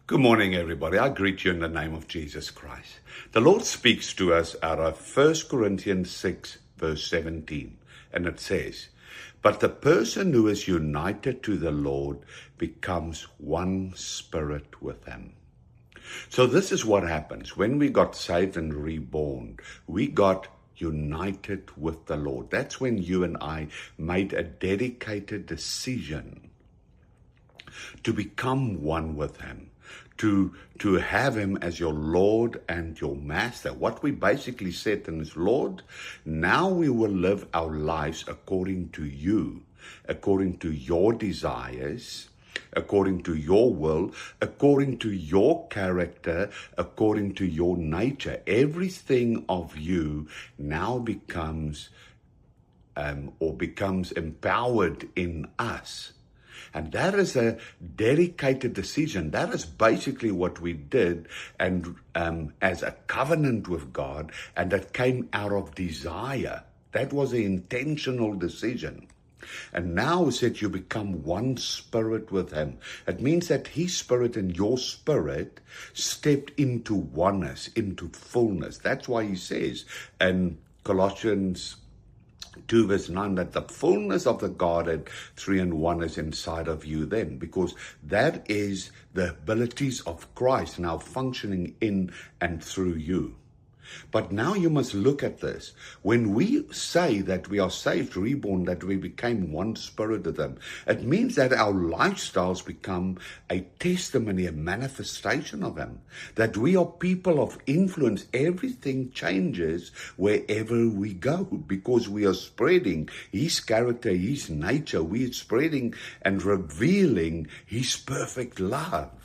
Good morning, everybody. I greet you in the name of Jesus Christ. The Lord speaks to us out of 1 Corinthians 6, verse 17, and it says, "But the person who is united to the Lord becomes one spirit with him." So this is what happens. When we got saved and reborn, we got united with the Lord. That's when you and I made a dedicated decision to become one with him, to have him as your Lord and your Master. What we basically said to him is, Lord, now we will live our lives according to you, according to your desires, according to your will, according to your character, according to your nature. Everything of you now becomes empowered in us. And that is a dedicated decision. That is basically what we did, and as a covenant with God, and that came out of desire. That was an intentional decision. And now we said you become one spirit with him. It means that his spirit and your spirit stepped into oneness, into fullness. That's why he says in Colossians 2 verse 9 that the fullness of the Godhead 3 in 1 is inside of you then, because that is the abilities of Christ now functioning in and through you. But now you must look at this. When we say that we are saved, reborn, that we became one spirit with him, it means that our lifestyles become a testimony, a manifestation of him. That we are people of influence. Everything changes wherever we go because we are spreading his character, his nature. We are spreading and revealing his perfect love.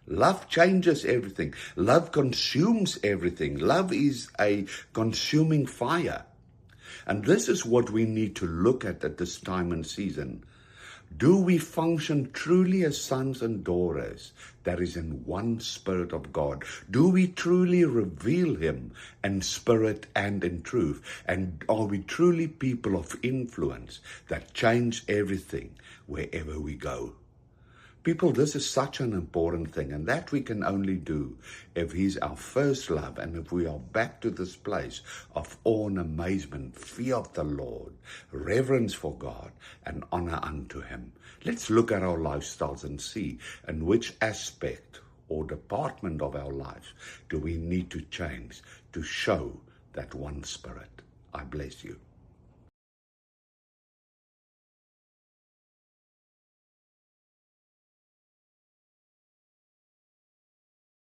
Love changes everything. Love consumes everything. Love is a consuming fire. And this is what we need to look at this time and season. Do we function truly as sons and daughters that is in one spirit of God? Do we truly reveal him in spirit and in truth? And are we truly people of influence that change everything wherever we go? People, this is such an important thing, and that we can only do if he's our first love, and if we are back to this place of awe and amazement, fear of the Lord, reverence for God, and honor unto him. Let's look at our lifestyles and see in which aspect or department of our lives do we need to change to show that one spirit. I bless you.